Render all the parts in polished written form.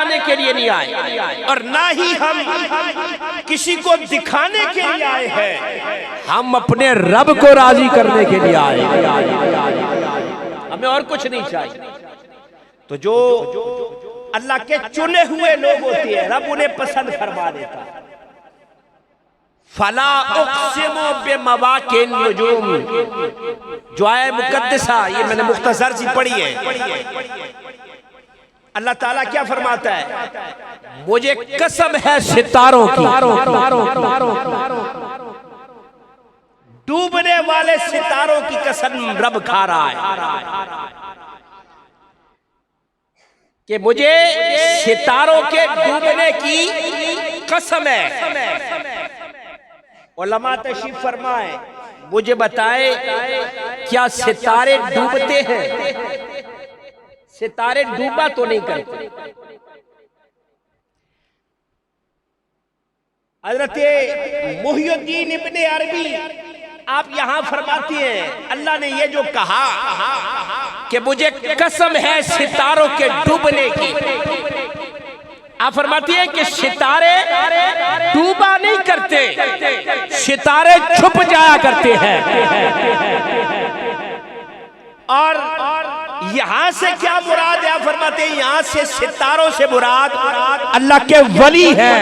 जाने के लिए नहीं आए और ना ही हम किसी को दिखाने के लिए आए हैं, हम अपने रब को राजी करने के लिए आए। हमें और कुछ नहीं चाहिए। तो जो अल्लाह के चुने हुए लोग होते हैं, रब उन्हें पसंद फरमा देता है। फला उक़सिमु बिमवाक़िन नुजूम, जो आया मुक़द्दसा, ये मैंने मुख्तसर सी पढ़ी है। अल्लाह ताला क्या फरमाता है, मुझे कसम है सितारों की, डूबने वाले सितारों की कसम रब खा रहा है कि मुझे सितारों के डूबने की कसम है। उलमा तशरीफ फरमाए, मुझे बताए क्या सितारे डूबते हैं? सितारे डूबा तो नहीं करते। हज़रत मुहियुद्दीन इब्ने अरबी आप यहां फरमाती हैं, अल्लाह ने ये जो कहा कि मुझे कसम है सितारों के डूबने की, आप फरमाती है कि सितारे डूबा नहीं करते, सितारे छुप जाया करते हैं। और यहां से क्या मुराद है? आप फरमाते हैं यहां से सितारों से मुराद अल्लाह के वली हैं,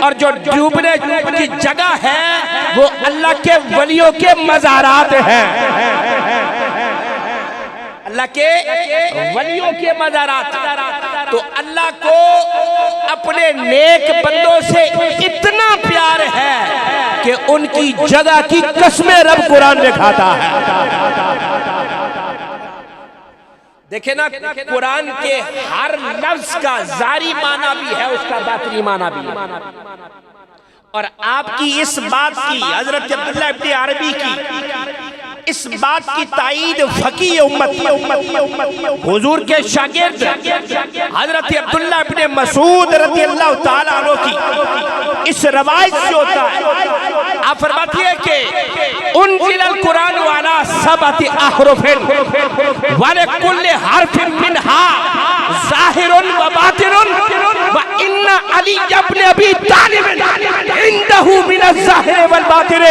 और जो डूबने की जगह है वो अल्लाह के वलियों के मज़ारात हैं। अल्लाह के वलियों के मज़ारात। तो अल्लाह को अपने नेक बंदों से इतना प्यार है कि उनकी जगह की कसमें रब कुरान में खाता है। देखे ना, कुरान के हर लफ्ज का जारी माना भी है, उसका बातनी माना भी है। और आपकी इस बात की, हजरत अब्दुल्लाह इब्ने अरबी की इस बात की ताईद फकीह उम्मत हुजूर के शागिर्द हजरत अब्दुल्लाह इब्ने मसूद रज़ियल्लाहु ताला अन्हु की इस रवायत से होता है। आप फरमाती है कि उनजिलल कुरान वाला सबअति अहरुफिन वाले कुल्ले हरफिन मिनहा ज़ाहिरुन व बातिनुन व इन्ना अली इब्न अबी तालिब इंदहु मिनज़ ज़ाहिर वल बातिन,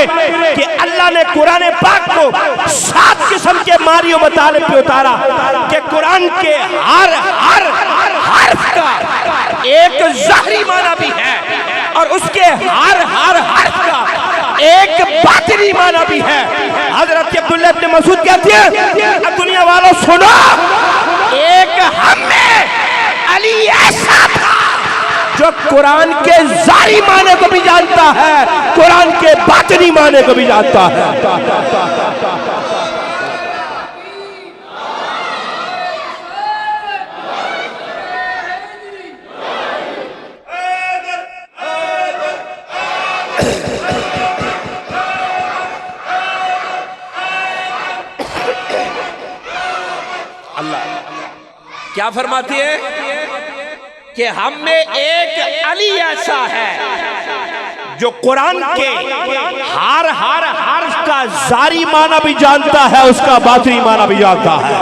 कि अल्लाह ने कुरान पाक को 7 किस्म के मारियो मतालिब पे उतारा कि कुरान के हर हर्फ का एक ज़ाहिरी माना भी है और उसके हर हर्फ का एक बातिनी माना भी है। हजरत अब्दुल्लाह इब्ने मसूद कहते हैं, दुनिया वालों सुनो, एक हमें अली ऐसा था जो कुरान के ज़ाहिरी माने को भी जानता है, कुरान के बातिनी माने को भी जानता है। क्या फरमाती है कि हम में एक अली ऐसा है जो कुरान के हर हर्फ का जारी माना भी जानता है, उसका बातिनी माना भी जानता है।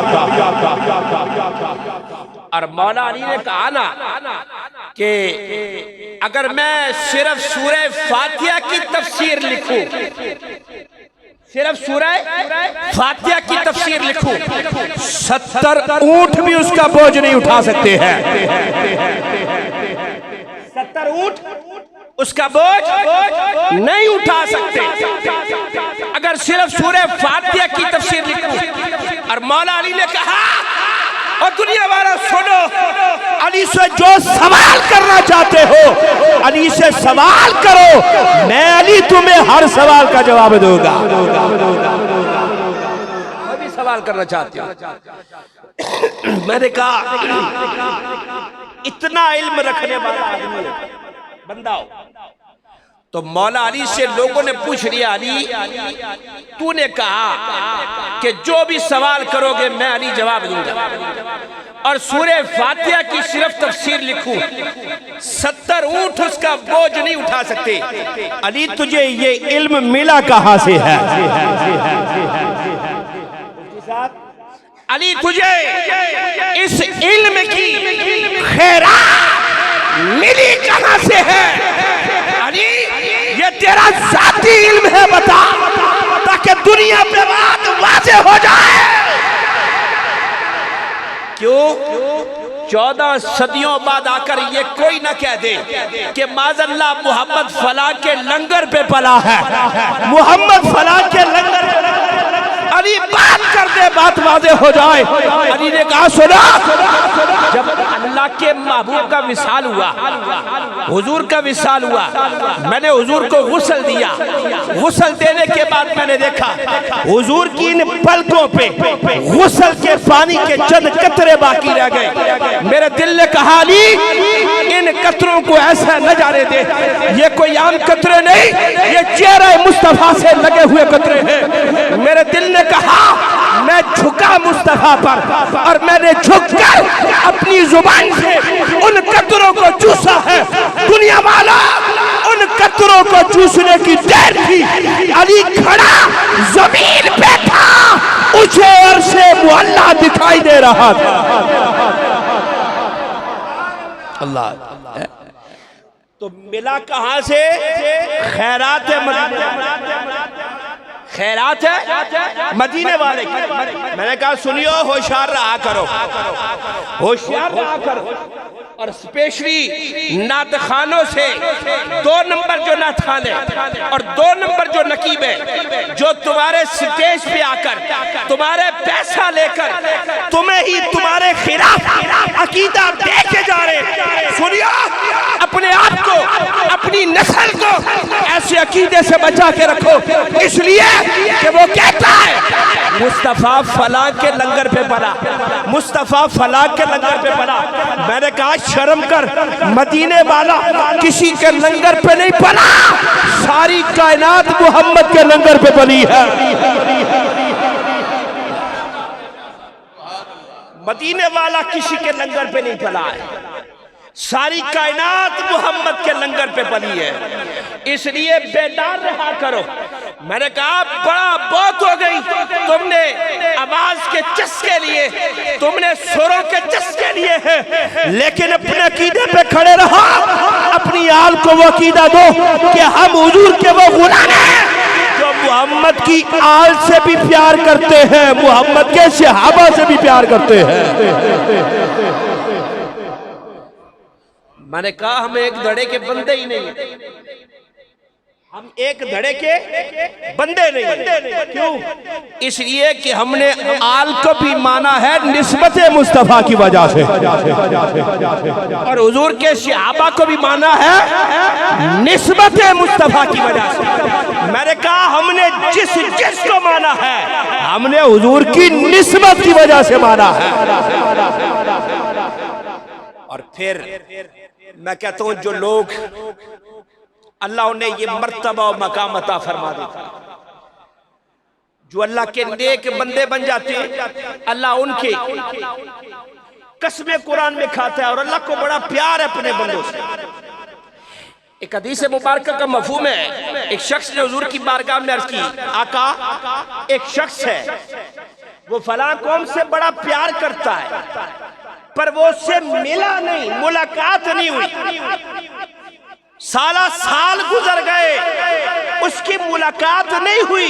और मौला अली ने कहा ना कि अगर मैं सिर्फ सूरह फातिहा की तफसीर लिखूं, सिर्फ सूरह फातिहा की तफसीर लिखूं, 70 ऊंट भी उसका बोझ नहीं उठा सकते हैं। 70 ऊंट उसका बोझ नहीं उठा सकते अगर सिर्फ सूरह फातिहा की तफसीर लिखूं। और मौला अली ने कहा, और दुनिया वाला सुनो, अली से जो सवाल करना चाहते हो अली से सवाल करो, मैं अली तुम्हें हर सवाल का जवाब दूंगा। मैं भी सवाल करना चाहती हूँ। मैंने कहा इतना इल्म रखने वाला आदमी बंदा हो। तो मौला अली से लोगों ने पूछ लिया, अली तूने कहा कि जो भी सवाल करोगे मैं अली जवाब दूंगा, और सूरह फातिहा की सिर्फ तफसीर लिखूं, 70 ऊंट उसका बोझ नहीं उठा सकते। अली तुझे ये इल्म मिला कहां से है? अली तुझे इस इल्म की कहां से है? अली ये तेरा जाती इल्म है, बता, ताकि दुनिया पे बात वाज़ेह हो जाए। क्यों? 14 सदियों बाद आकर ये कोई ना कह दे कि माज़अल्लाह मोहम्मद फलां के लंगर पे पला है, मोहम्मद फलां के लंगर पे। अली बात कर दे, बात वाज़ेह हो जाए। अली ने कहा सुना, जब अल्लाह के महबूब का विसाल हुआ, हुजूर का विसाल हुआ, मैंने हुजूर को गुस्ल दिया। गुस्ल देने के बाद मैंने देखा हुजूर की इन पलकों पे गुस्ल के पानी के चंद कतरे बाकी रह गए। मेरे दिल ने कहा अली इन कतरों को ऐसा न जाने दे, ये कोई आम कतरे नहीं, ये चेहरे मुस्तफा से लगे हुए कतरे हैं। मेरे दिल ने कहा मैं झुका मुस्तफा पर और मैंने झुककर अपनी जुबान से उन कतरों को चूसा है। दुनिया वाला उन कतरों को चूसने की देर थी, अली खड़ा जमीन पे था, उसे अर्शे मुअल्ला दिखाई दे रहा था। अल्लाह तो मिला कहां से? खैरात है मदीना, खैरात है मदीने वाले की। मैंने कहा सुनियो, होशियार रहा करो, होशियार रहा करो। और स्पेशली नात खानों से 2 नंबर जो नात खान है और 2 नंबर जो नकीब है, जो तुम्हारे स्टेज पे आकर तुम्हारे पैसा लेकर तुम्हें ही तुम्हारे खिलाफ अकीदा दे के जा रहे। सुनियो, अपने आप को, अपनी नस्ल को ऐसे अकीदे से बचा के रखो, इसलिए कि वो कहता है मुस्तफा फलां के लंगर पे पला, मुस्तफा फलां के लंगर पे पला। मैंने कहा शर्म कर, मदीने वाला किसी के लंगर पे नहीं पला, सारी कायनात मोहम्मद के लंगर पे पली है। मदीने वाला किसी के लंगर पे नहीं पला है, सारी कायनात मोहम्मद के लंगर पे पली है, इसलिए बेदार रहा करो। मैंने कहा बड़ा बहुत हो गई, तुमने आवाज के चस्के लिए, तुमने सुरों के चस्के लिए हैं, लेकिन अपने अकीदे पे खड़े रहो, अपनी आल को वो अकीदा दो कि हम हुजूर के वो गुलाम हैं जो मोहम्मद की आल से भी प्यार करते हैं, मोहम्मद के सहाबा से भी प्यार करते हैं। मैंने कहा हम एक धड़े के बंदे ही नहीं, हम एक धड़े के बंदे नहीं। क्यों? इसलिए कि हमने आल को भी माना है निस्बत मुस्तफा की वजह से, और हुजूर के सहाबा को भी माना है निस्बत मुस्तफा की वजह से। मैंने कहा हमने जिसको माना है, हमने हुजूर की निस्बत की वजह से माना है। और फिर मैं कहता हूं जो लोग अल्लाह ने ये मर्तबा और मकाम अता फरमा देता, जो अल्लाह के नेक बंदे बन जाते हैं, अल्लाह उनके कसमें कुरान में खाता है और अल्लाह को बड़ा प्यार है अपने बंदों से। एक हदीस मुबारक का मफहूम है, एक शख्स ने हुजूर की बारगाह में अर्ज की, आका एक शख्स है वो फलां कौम से बड़ा प्यार करता है, पर वो उससे मिला नहीं, मुलाकात नहीं हुई, साला साल गुजर गए, उसकी मुलाकात नहीं हुई,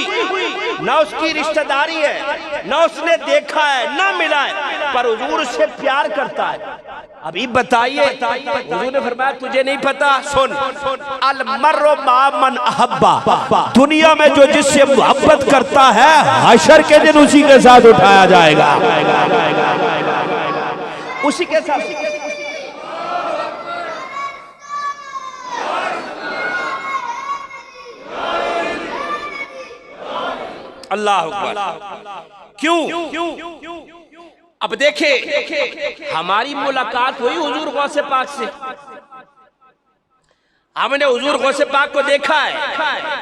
ना उसकी रिश्तेदारी है, ना उसने देखा है, ना मिला है, पर हुजूर उससे प्यार करता है। अभी बताइए, हुजूर ने फरमाया तुझे नहीं पता, सुन, अल मर्रु मा मन अहब्बा, दुनिया में जो जिससे मोहब्बत करता है हशर के दिन उसी के साथ उठाया जाएगा, उसी के साथ। अल्लाह अकबर। क्यों? अब देखे हमारी मुलाकात हुई हुजूर गौसे पाक से, हमने हुजूर गौसे पाक को देखा है,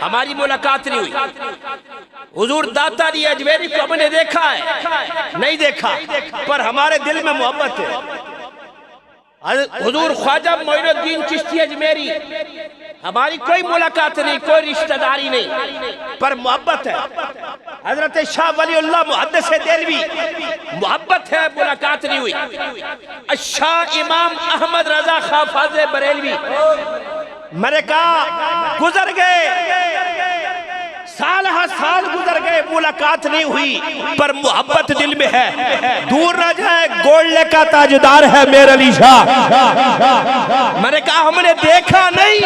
हमारी मुलाकात नहीं हुई। हुजूर दाता अली अजमेरी को हमने देखा है, नहीं देखा, पर हमारे दिल में मोहब्बत है। हुजूर ख्वाजा मोइनुद्दीन चिश्ती अजमेरी, हमारी कोई मुलाकात नहीं, कोई रिश्तेदारी नहीं, पर मोहब्बत है। हजरत शाह वलीउल्लाह मुहद्दिस देलवी, मोहब्बत है, मुलाकात नहीं हुई। शाह इमाम अहमद रजा खां फाज़े बरेलवी, मैंने कहा गुजर गए, साल साल गुजर गए, मुलाकात नहीं हुई, पर मोहब्बत दिल में है। दूर न जाए, गोल्ड का ताजदार है मेरे अली शाह। मैंने कहा हमने देखा नहीं,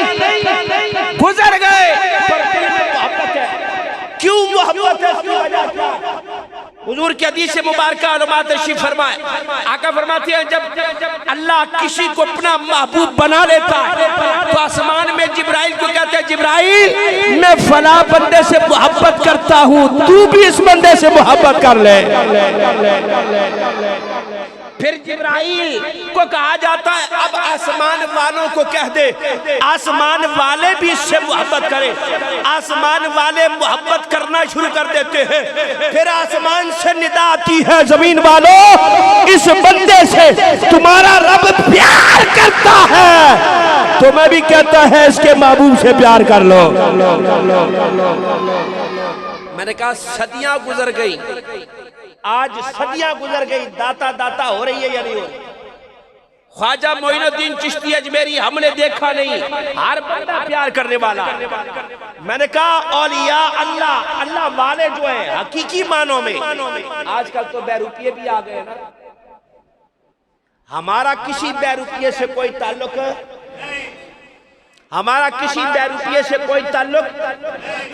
गुजर गए, पर दिल में मोहब्बत है। क्यों मोहब्बत है, इसकी वजह क्या? हुजूर की हदीस मुबारक उलमा तशरीफ फरमाए, आका फरमाते हैं जब अल्लाह किसी को अपना महबूब बना लेता है तो आसमान में जिब्राइल को कहते हैं, जिब्राइल मैं फला बंदे से मोहब्बत करता हूँ, तू भी इस बंदे से मोहब्बत कर ले। फिर जिब्राइल को कहा जाता है अब आसमान वालों को कह दे, आसमान वाले भी इससे मोहब्बत करें। आसमान वाले मोहब्बत करना शुरू कर देते हैं। फिर आसमान से निदा आती है, जमीन वालों इस बंदे से तुम्हारा रब प्यार करता है, तो मैं भी कहता है इसके महबूब से प्यार कर लो। मैंने कहा सदियां गुजर गई, आज सदियां गुजर गई, दाता दाता हो रही है या नहीं हो रही? ख्वाजा मोइनुद्दीन चिश्ती अजमेरी हमने देखा नहीं, हर बंदा प्यार करने वाला। मैंने कहा औलिया अल्लाह, अल्लाह वाले जो है हकीकी मानों में, आजकल तो बैरूपिये भी आ गए ना। हमारा किसी बैरूपिये से कोई ताल्लुक, हमारा किसी बैरूपिये से कोई ताल्लुक,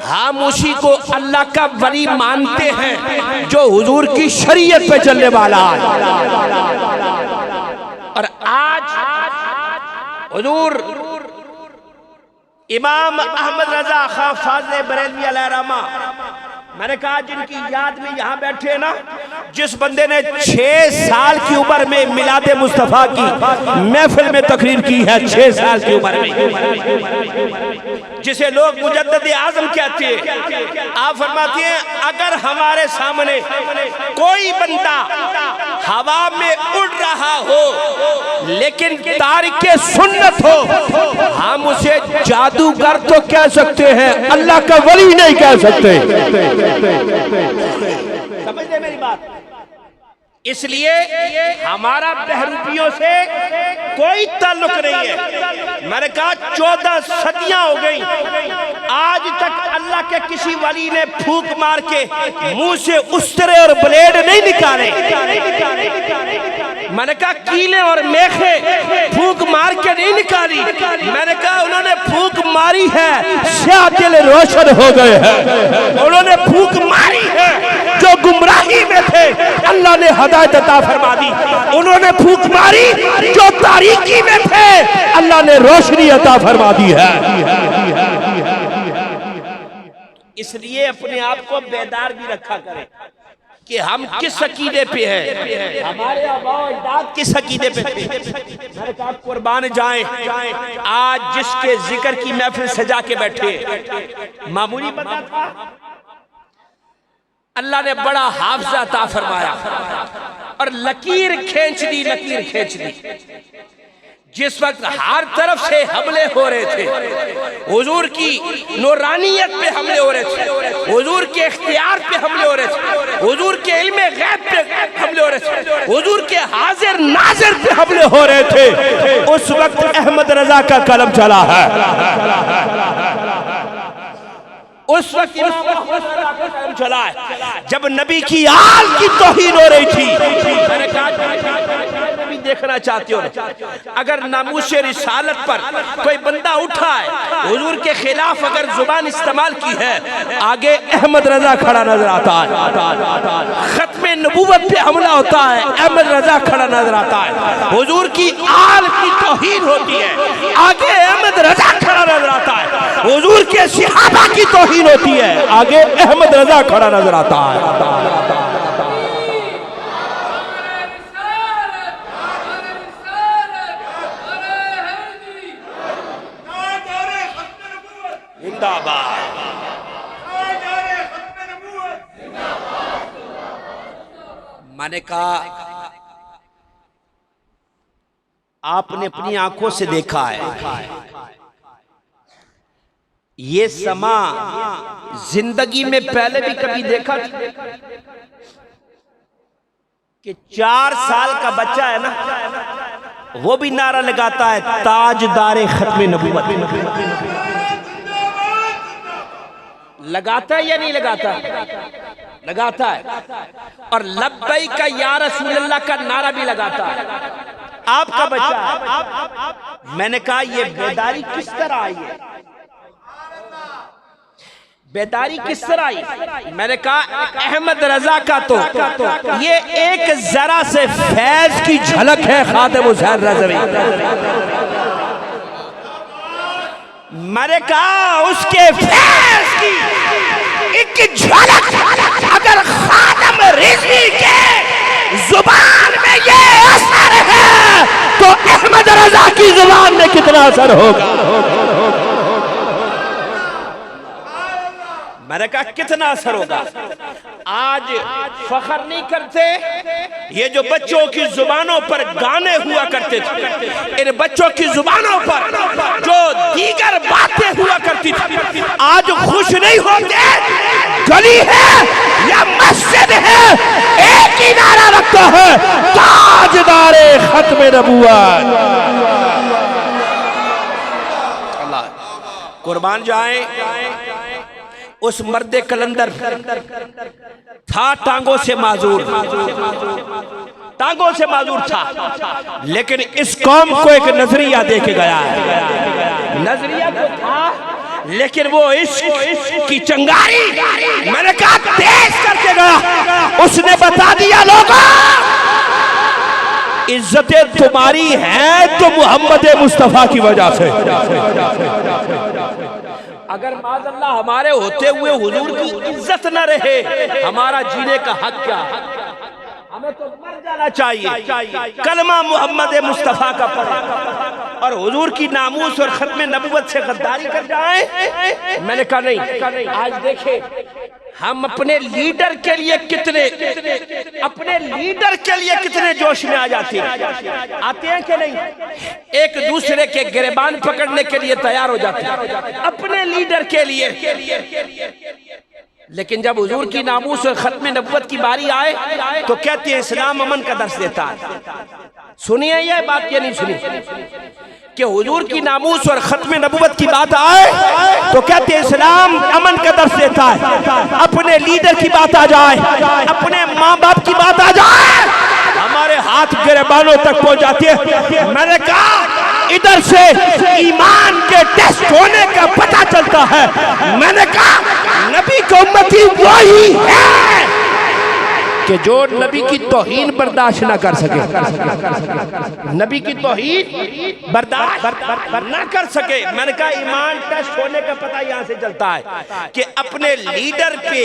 हम उसी को अल्लाह का वली मानते हैं जो हुजूर की शरीयत पे चलने वाला है। और आज हुजूर इमाम अहमद रजा खां फाज़े बरेलवी अलैहिर्रहमा, मैंने कहा जिनकी याद में यहाँ बैठे ना, जिस बंदे ने 6 साल की उम्र में मिलादे मुस्तफा की महफिल में तकरीर की है, 6 साल की उम्र में, जिसे लोग मुजद्दिद आज़म कहते हैं, आप फरमाती हैं अगर हमारे सामने कोई बंदा हवा में उड़ रहा हो लेकिन तारिके सुन्नत हो, हम उसे जादूगर तो कह सकते हैं, अल्लाह का वली नहीं कह सकते। समझते मेरी बात? इसलिए हमारा बहरूपियों से कोई ताल्लुक नहीं है। मैंने कहा 14 सदियां हो गई, आज तक अल्लाह के किसी वली ने फूंक मार के मुंह से उस्तरे और ब्लेड नहीं निकाले। मैंने कहा कीले और मेखे फूंक मार के नहीं निकाली, मैंने कहा उन्होंने फूंक मारी है, स्याह दिल रोशन हो गए हैं। उन्होंने फूंक मारी है, जो गुमराही में थे अल्लाह ने हिदायत अता फरमा दी। उन्होंने फूंक मारी, जो तारीकी में थे अल्लाह ने रोशनी अता फरमा दी है। इसलिए अपने आप को बेदार भी रखा करें कि हम किस अकीदे पे हैं, हमारे अबाओ-अजदाद किस अकीदे पे। मैंने कहा कुर्बान जाएं, आज जिसके जिक्र की महफिल सजा के बैठे, मामूली बंदा था, अल्लाह ने बड़ा हाफजा अता फरमाया और लकीर खींच दी, लकीर खींच दी। जिस वक्त हर तरफ से हमले हो रहे थे, हुजूर की नूरानियत पे हमले हो रहे थे, हुजूर के इख्तियार पे हमले हो रहे थे, हुजूर के इल्मे गैब पे हमले हो रहे थे, हुजूर के हाजिर नाजिर पे हमले हो रहे थे, उस वक्त अहमद रजा का कलम चला है। उस वक्त कलम चला है जब नबी की आल की तौहीन हो रही थी। मैंने कहा भी देखना चाहते हो, अगर नामूस रिसालत पर कोई बंदा उठा है, हुजूर के खिलाफ अगर जुबान इस्तेमाल की है, आगे अहमद रजा खड़ा नजर आता है। खत्मे नबूवत पे हमला होता है, अहमद रजा खड़ा नजर आता है। हुजूर की आल की तौहीन होती है, आगे अहमद रजा खड़ा नजर आता है। हुजूर के सहाबा की तौहीन होती है, आगे अहमद रजा खड़ा नजर आता है। मैंने कहा आपने अपनी आंखों से देखा है। ये समा जिंदगी में पहले भी कभी देखा कि 4 साल का बच्चा है ना, वो भी नारा लगाता है ताजदारे खत्मे नबूवत। लगाता है या नहीं लगाता? लगाता है। और लब्बैक या रसूल अल्लाह का नारा भी लगाता है। आपका बच्चा, मैंने कहा ये बेदारी किस तरह आई है? बेदारी किस तरह आई? मैंने कहा अहमद रजा का तो ये एक जरा से फैज की झलक है खादिम हुसैन रज़वी। मैंने कहा उसके फैज की एक झलक अगर खादिम रिज़वी के जुबान में ये असर है तो अहमद रजा की जुबान में कितना असर होगा? मैंने कहा कितना असर होगा? आज फख्र नहीं करते ये जो बच्चों की जुबानों पर गाने हुआ करते थे, इन बच्चों की जुबानों पर जो दीगर बातें हुआ करती थी, आज खुश नहीं होते? गली है या मस्जिद है, एक ही नारा रखता है ताजदारे खत्मे नबूवत। अल्लाह कुर्बान जाए उस मर्दे कलंदर था टांगों से माजूर, टांगों से माजूर था, लेकिन इस कौम को एक नजरिया दे के गया है। नजरिया तो था लेकिन वो इश्क की चिंगारी मैंने कहा तेज करके गया। उसने बता दिया लोगों इज्जतें तुम्हारी हैं तो मोहम्मद मुस्तफा की वजह से। अगर माज़अल्लाह हमारे होते हुए हुजूर की इज्जत न रहे, हमारा जीने का हक क्या? हमें तो मर जाना चाहिए। कलमा मोहम्मद मुस्तफा का पढ़े और हुजूर की नामूस और खत्मे नबूवत से गद्दारी कर जाए। मैंने कहा नहीं। आज देखे हम अपने लीडर के लिए कितने जोश में आ जाते हैं, आते हैं कि नहीं? एक दूसरे के गिरबान पकड़ने के लिए तैयार हो जाते हैं अपने लीडर के लिए। लेकिन जब हुजूर की नामूस और खत्मे नबूवत की बारी आए तो कहते हैं इस्लाम अमन का दर्स देता है। सुनिए यह बात, ये नहीं सुनी कि हुजूर की नामूस और खत्मे नबूवत की बात आए तो कहते हैं इस्लाम अमन का दर्स देता है। अपने लीडर की बात आ जाए, अपने माँ बाप की बात आ जाए, हमारे हाथ गिरबानों तक पहुंच जाती है। मैंने कहा इधर से ईमान के टेस्ट होने का पता चलता है। मैंने कहा नबी की उम्मती वही है कि जो नबी की तौहीन बर्दाश्त ना कर सके, नबी की तौहीन बर्दाश्त ना कर सके। मैंने कहा ईमान टेस्ट होने का पता यहाँ से चलता है कि अपने लीडर पे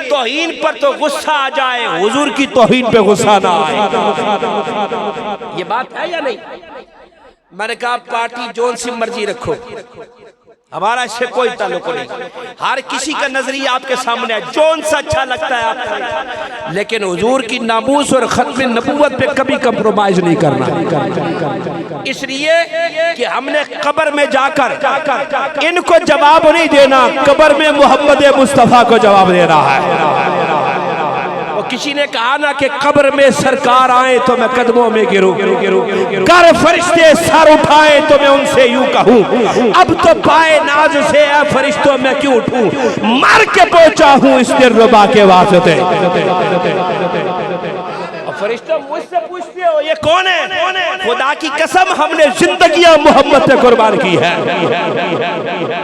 तौहीन पर तो गुस्सा आ जाए, हुजूर की तौहीन पे गुस्सा ना आए। ये बात है या नहीं? मैंने कहा पार्टी जोन सी मर्जी रखो, हमारा इससे कोई ताल्लुक नहीं। हर किसी का नजरिया आपके सामने है, जोन सा अच्छा लगता है आपको, लेकिन हुजूर की नामूस और खत्मे नबूवत पे कभी कंप्रोमाइज नहीं करना। इसलिए कि हमने कब्र में जाकर इनको जवाब नहीं देना, कब्र में मोहम्मद मुस्तफा को जवाब देना है। किसी ने कहा ना कि कब्र में सरकार आए तो मैं कदमों में गिरूं, कर फरिश्ते सर उठाए तो मैं उनसे यूं कहूं, अब तो पाए नाज से है फरिश्तों मैं क्यों उठूं, मर के पहुंचा हूं इस दिलरुबा के वास्ते। फरिश्तों मुझसे पूछते हो ये कौन है? खुदा की कसम हमने जिंदगियां मोहम्मद पे कुर्बान की है,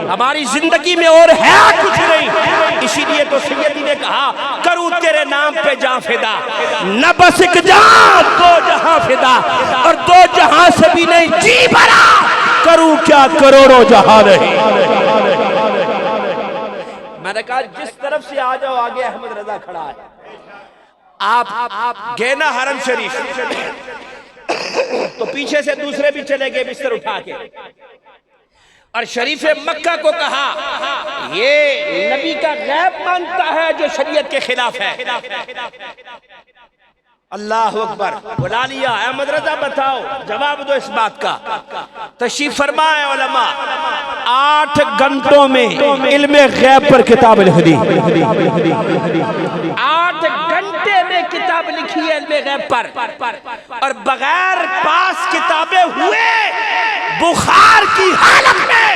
हमारी जिंदगी में और है कुछ नहीं। इसीलिए तो सैयदी ने कहा करूं तेरे नाम पे जान फिदा, न बस एक जान दो जहां फिदा, और 2 जहां से भी नहीं जी भरा, करूं क्या करोड़ों जहां नहीं। मैंने कहा जिस तरफ से आ जाओ आगे अहमद रजा खड़ा है। आप गए ना हरम शरीफ तो पीछे से दूसरे भी चले गए बिस्तर उठा के, और शरीफ मक्का को कहा ये नबी का गैब मानता है जो शरीयत के खिलाफ है। अल्लाह अकबर। बुला लिया, अहमद रजा बताओ, जवाब दो इस बात का। तशरीफ फरमाए उलमा, 8 घंटों में इल्मे गैब पर किताब लिख दी। 8 घंटे में किताब लिखी है इल्मे गैब पर, और बगैर पास किताबें हुए बुखार की हालत में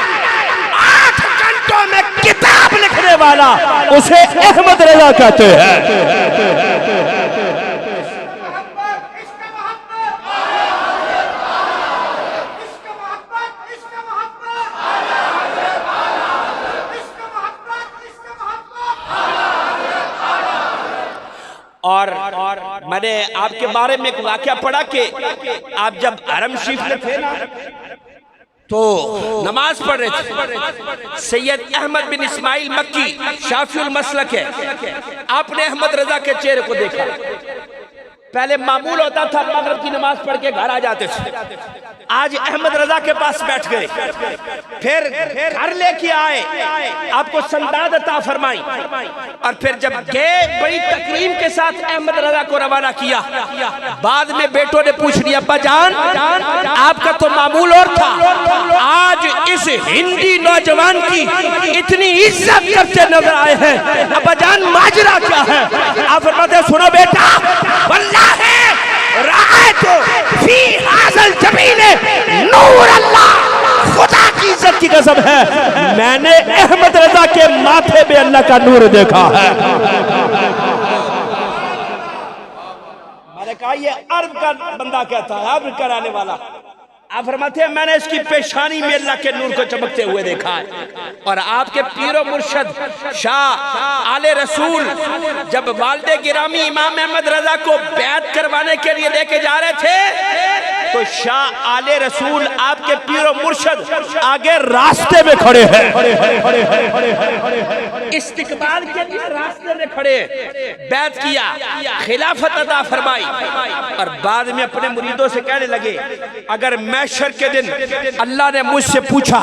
8 घंटों में किताब लिखने वाला उसे अहमद रजा कहते हैं। और मैंने आपके बारे में एक वाकया पढ़ा कि आप जब हरम शरीफ में थे ना, तो नमाज पढ़ रहे थे। सैयद अहमद बिन इस्माइल मक्की शाफिउल मसलक है, आपने अहमद रजा के चेहरे को देखा। पहले मामूल होता था मगरिब की नमाज पढ़ के घर आ जाते थे, आज अहमद रजा के पास बैठ गए, फिर घर लेके आए, आपको संदाद अता फरमाई, और फिर जब गए बड़ी तकरीम के साथ अहमद रजा को रवाना किया। बाद में बेटों ने पूछ लिया, अब्बा जान आपका तो मामूल और था, आज इस हिंदी नौजवान की इतनी इज्जत करते नजर आए हैं, अब्बा जान माजरा क्या है? आप फरमाते हैं, सुनो बेटा, वल्लाहि रायतु फी हाज़ल जमील नूर अल्लाह, खुदा की इज्जत की कसम है, मैंने अहमद रजा के माथे पे अल्लाह का नूर देखा है। मैंने कहा ये अरब का बंदा कहता है, अरब कराने वाला। आप फरमाते हैं, मैंने इसकी पेशानी में अल्लाह के नूर को चमकते हुए देखा है। और आपके पीरो मुर्शद शाह आले रसूल जब वालिद गिरामी इमाम अहमद रजा को बैत करवाने के लिए लेके जा रहे थे, तो शाह आले रसूल आपके पीरो मुर्शद आगे रास्ते में खड़े हैं, इस्तिकबाल के लिए रास्ते में खड़े, बैत किया, खिलाफत अता फरमाई, और बाद में अपने मुरीदों से कहने लगे, अगर महशर के दिन अल्लाह ने मुझसे पूछा,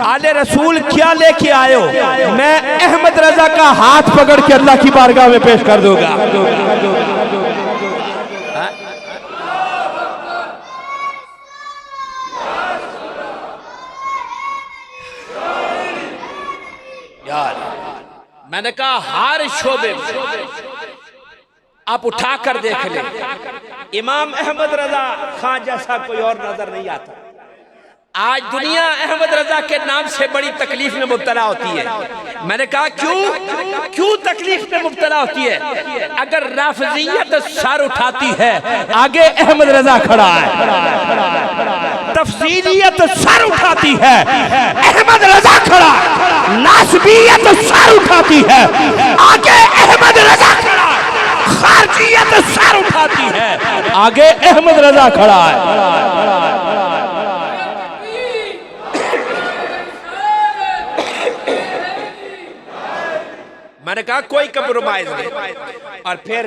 आले रसूल क्या लेके आए हो, मैं अहमद रजा का हाथ पकड़ के अल्लाह की बारगाह में पेश कर दूंगा। यार मैंने कहा हर शोबे में आप उठा कर देख ले, इमाम अहमद रजा खान जैसा कोई और नजर नहीं आता। आज दुनिया अहमद रजा के नाम से बड़ी तकलीफ में मुब्तला होती है। मैंने कहा क्यों तकलीफ में मुब्तला होती है? अगर राफिजियत सर उठाती है, आगे अहमद रजा खड़ा है। तफसीलियत सर उठाती है, अहमद रजा खड़ा। नासबियत सर उठाती है, आगे अहमद रजा खड़ा। खारजियत सर उठाती है, आगे अहमद रजा खड़ा है। मैंने कहा कोई कंप्रोमाइज नहीं। और फिर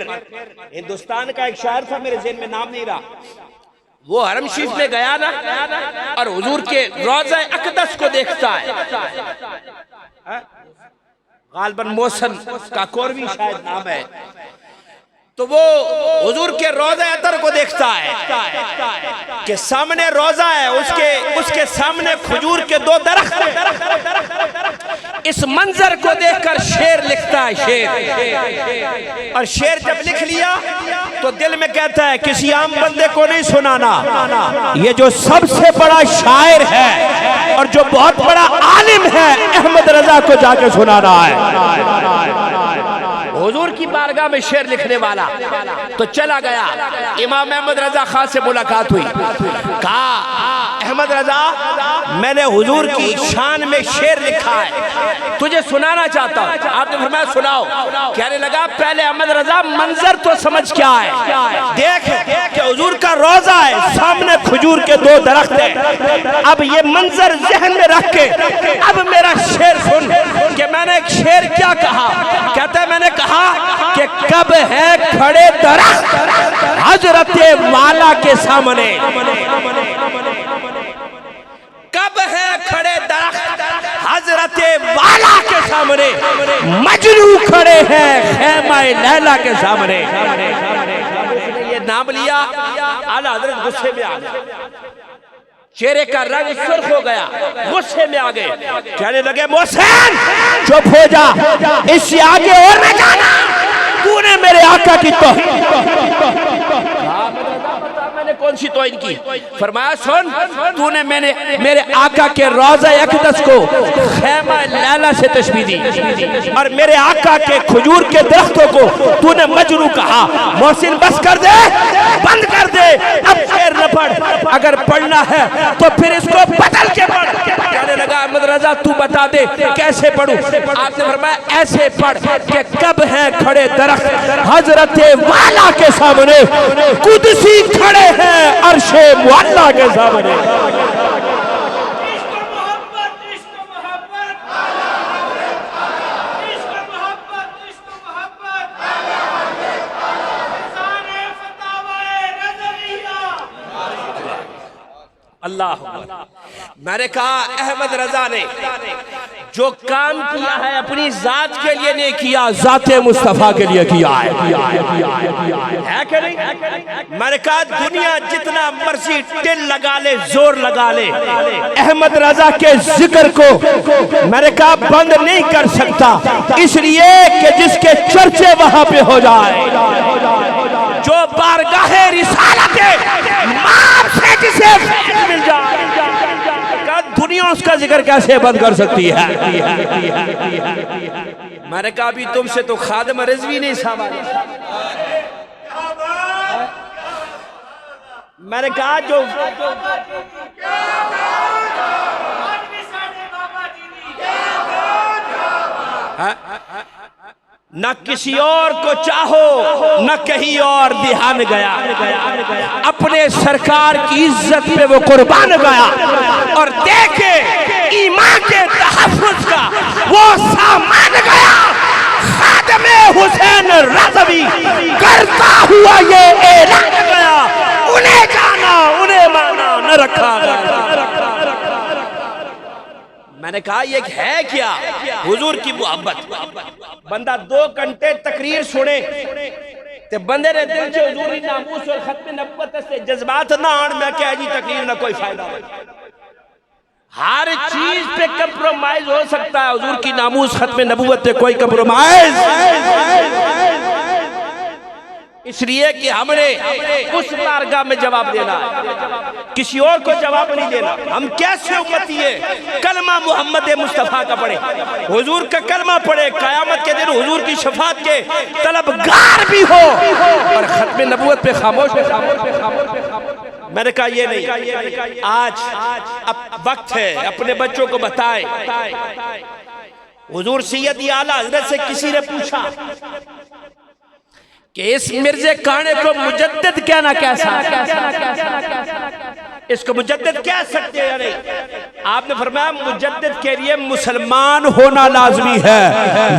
हिंदुस्तान का एक शायर था, मेरे ज़हन में नाम नहीं रहा, वो हरम शरीफ में गया ना, और हुजूर के रोज़ा अक़दस को देखता है, गालिबन मोहसन काकोरवी शायद नाम है, तो वो हुजूर के रोज़ा अतर को देखता है कि सामने रोज़ा है, उसके सामने खजूर के 2 दरख्त हैं। इस मंजर को देखकर शेर लिखता है, शेर। और शेर जब लिख लिया तो दिल में कहता है किसी आम बंदे को नहीं सुनाना, ये जो सबसे बड़ा शायर है और जो बहुत बड़ा आलिम है, अहमद रजा को जाके सुनाना है। हुजूर की बारगाह में शेर लिखने वाला तो चला गया। इमाम अहमद रजा खान से मुलाकात हुई, कहा अहमद रजा, मैंने हुजूर की शान में शेर लिखा है, तुझे सुनाना चाहता हूँ। आपने फरमाया सुनाओ। कहने लगा पहले अहमद रजा मंजर तो समझ क्या है, देख कि हुजूर का रोजा है, सामने खजूर के 2 दरख्त हैं। अब ये मंजर जहन में रख के अब मेरा शेर सुन कि मैंने एक शेर क्या कहा। कहता है मैंने कहा कि कब है खड़े दरख्त हजरत वाला के सामने, कब है खड़े दरख्त हजरत वाला के सामने, मजनू खड़े हैं खैमा लैला के सामने। ये हजरत गुस्से में आ गए, चेहरे का रंग सुर्ख हो गया, गुस्से में आ गए, कहने लगे मोहसिन चुप हो जा, इससे आगे और न जाना, तूने मेरे आका की तौहीन। मैंने कौन सी तौहीन की? फरमाया सुन, तूने मेरे आका के रोज़ा अक़दस को खैमा लैला से तशबीह दी और मेरे आका के खजूर के दरख्तों को तूने मजरू कहा। मोहसिन बस कर दे, बंद कर दे, अब शेर न पढ़, अगर पढ़ना है तो फिर इसको बदल के पढ़। कहने लगा अहमद रजा तू बता दे कैसे पढ़ूं? आपने फरमाया ऐसे पढ़ कि कब है खड़े दरख्त हजरत वाला के सामने, कुदसी खड़े हैं अर्शे मुअल्ला के सामने। अल्लाह, मैंने कहा अहमद रजा ने जो काम किया है अपनी जात के लिए नहीं किया, जाते मुस्तफा के लिए किया है कि नहीं? मैंने कहा दुनिया जितना मर्जी टिल लगा ले, जोर लगा ले, अहमद रजा के जिक्र को मैंने कहा बंद नहीं कर सकता, इसलिए कि जिसके चर्चे वहां पे हो जाए, जो बारगाहे रिसालत माप से जिसे मिल जाए, दुनिया उसका जिक्र कैसे बंद कर सकती है? मैंने कहा अभी तुमसे तो खादिम रिजवी नहीं सवाल। मैंने कहा जो न किसी और को चाहो न कहीं और ध्यान गया, अपने सरकार की इज्जत पे वो कुर्बान गया और देखे ईमान के तहफ्फुज़ का वो सामान गया। खादिमे हुसैन रज़वी करता हुआ ये ऐलान गया, उन्हें जाना उन्हें माना न रखा गया। मैंने कहा ये है क्या? हुजूर की मोहब्बत। बंदा 2 घंटे तकरीर सुने ते बंदे ने दिल च हुजूरी नामूस और खत्म नबुव्वत से जज्बात ना आन, मैं कह जी तकरीर ना कोई फायदा। हर चीज पे कंप्रोमाइज हो सकता है, हुजूर की नामूस खत्म नबुव्वत पे कोई कंप्रोमाइज, इसलिए कि हमने उस बारगाह में जवाब देना है, किसी और को जवाब नहीं देना। हम कैसे उम्मती है कलमा मोहम्मद मुस्तफा का पढ़े, हुजूर का कलमा पढ़े, कयामत के दिन हुजूर की शफात के तलबगार भी हो और खत्म नबुव्वत पे खामोश है। मैंने कहा ये नहीं, आज अब वक्त है अपने बच्चों को बताए। हुजूर सैयद आला हज़रत से किसी ने पूछा कि इस मिर्जे काने को मुजद्दिद कहना कैसा, इसको मुजद्दिद कह सकते हैं या नहीं? आपने फरमाया मुजद्दिद के लिए मुसलमान होना लाजमी है,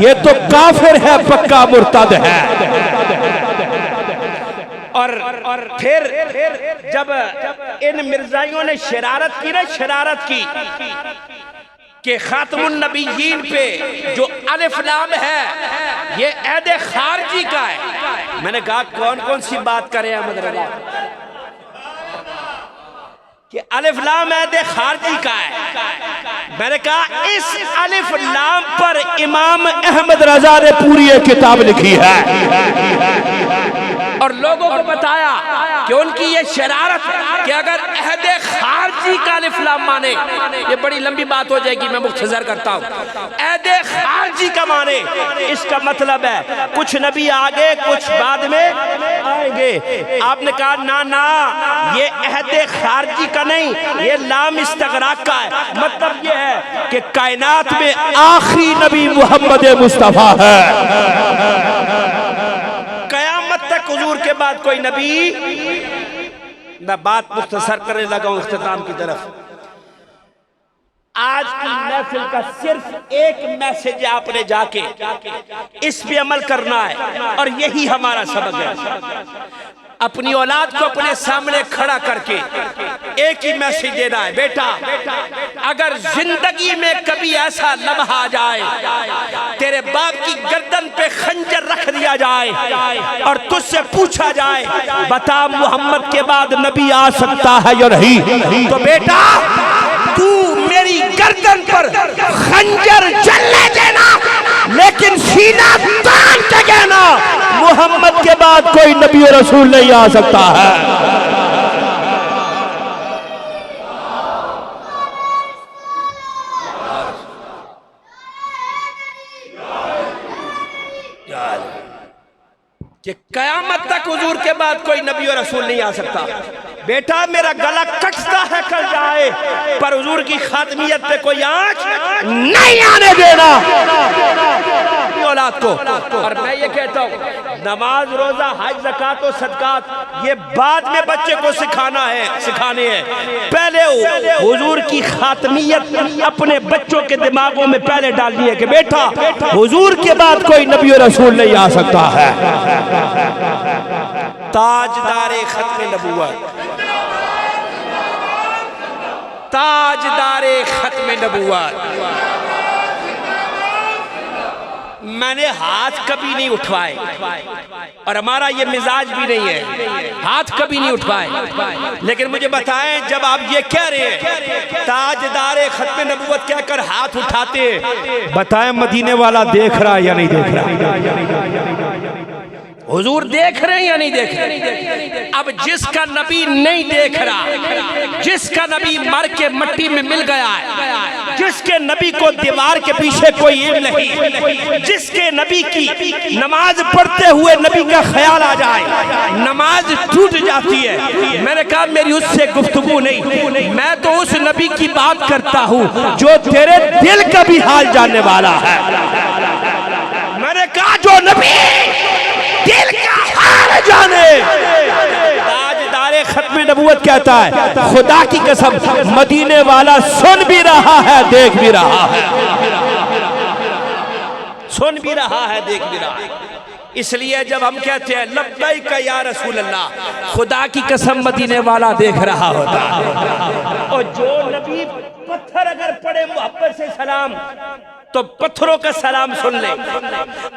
ये तो काफिर है, पक्का मुर्तद है। और फिर जब इन मिर्जाइयों ने शरारत की ना, शरारत की कि खातमुन नबीयीन पे जो अलिफ लाम है ये ऐद खारजी का है। मैंने कहा कौन कौन सी बात करे अहमद रजा कि अलिफ लाम ऐद खारजी का है। मैंने कहा इस अलिफ लाम पर इमाम अहमद रजा ने पूरी एक किताब लिखी है और लोगों को बताया कि उनकी ये शरारत कि अगर अहद खारजी का अलिफ लाम माने, ये बड़ी लंबी बात हो जाएगी, मैं मुख्तसर करता हूँ। अहद खारजी का माने इसका मतलब है कुछ नबी आगे कुछ बाद में आएंगे। आपने कहा ना ना, ये अहद खारजी का नहीं, ये लाम इस्तगराक का है। मतलब ये है कि कायनात में आखिरी नबी मोहम्मद मुस्तफा है, कयामत तक हुजूर के बाद कोई नबी। मैं बात मुख्तसर करने लगा हूं इख्तिताम की तरफ। आज की महफिल का सिर्फ एक मैसेज आपने जाके इस पे अमल करना है और यही हमारा सबक है। अपनी औलाद को अपने सामने खड़ा करके एक ही मैसेज देना है, बेटा अगर जिंदगी में कभी ऐसा लम्हा आ जाए तेरे बाप की गर्दन पे खंजर रख दिया जाए और तुझसे पूछा जाए बता मोहम्मद के बाद नबी आ सकता है या नहीं, तो बेटा तू मेरी गर्दन पर खंजर चलने देना लेकिन सीना तान के कहना मोहम्मद के बाद कोई नबी और रसूल नहीं आ सकता है। कि कयामत तक हुजूर के बाद कोई नबी और रसूल नहीं आ सकता। बेटा मेरा गला कटता है कल जाए पर हुजूर की खातमियत पे कोई आंच नहीं आने देना औलाद को। और मैं ये कहता हूँ नमाज रोजा हज ज़कात और सदकात ये बाद में बच्चे को सिखाने हैं, पहले हुजूर की खातमियत अपने बच्चों के दिमागों में पहले डालनी है कि बेटा हुजूर के बाद कोई नबी और रसूल नहीं आ सकता है। ताजदारे खत्म नबुव्वत, ताजदारे खत्म नबुव्वत, मैंने हाथ कभी नहीं उठवाए और हमारा ये मिजाज भी नहीं है हाथ कभी नहीं उठवाए, लेकिन मुझे बताएं जब आप ये कह रहे हैं ताजदारे खत्म नबुव्वत कहकर हाथ उठाते हैं, बताएं मदीने वाला देख रहा या नहीं देख रहा? हुजूर देख रहे हैं या नहीं देख रहे? अब जिसका नबी नहीं देख रहा, जिसका नबी मर के मिट्टी में मिल गया है, जिसके नबी को दीवार के पीछे कोई इल्म नहीं, जिसके नबी की नमाज पढ़ते हुए नबी का ख्याल आ जाए नमाज टूट जाती है, मैंने कहा मेरी उससे गुफ्तगू नहीं, मैं तो उस नबी की बात करता हूँ जो तेरे दिल का भी हाल जानने वाला है। मैंने कहा जो नबी दिल का हाल जाने। ताजदारे खत्म नबुव्वत कहता है खुदा की कसम मदीने वाला सुन भी रहा है देख भी रहा है, सुन भी रहा है देख भी रहा है। इसलिए जब हम कहते हैं लब्बैक या रसूल अल्लाह, खुदा की कसम मदीने वाला देख रहा होता है। और जो नबी पत्थर अगर पड़े मोहब्बत से सलाम तो पत्थरों का सलाम सुन ले,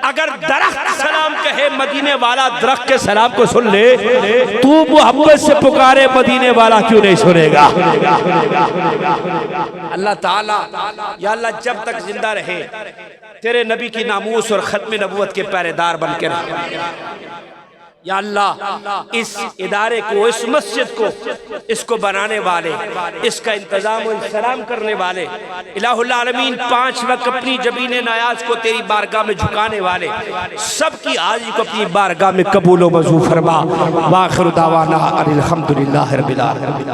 अगर दरख्त सलाम कहे मदीने वाला दरख्त के सलाम को सुन ले, तू मोहब्बत से पुकारे मदीने वाला क्यों नहीं सुनेगा? अल्लाह ताला या अल्लाह जब तक जिंदा रहे तेरे नबी की नामूस और खत्म नबुव्वत के पहरेदार बन के रहे। या अल्लाह इस इदारे को, इस मस्जिद को, इसको बनाने वाले, इसका इंतजाम और इंतजाम करने वाले इलाहुल आलमीन 5 वक्त अपनी जबीने नायाज को तेरी बारगाह में झुकाने वाले सबकी हाजिरी को अपनी बारगाह में कबूल व मंजूर फरमा। व आखिर दावाना अनिल हम्दुलिल्लाहि रब्बिल आलमीन।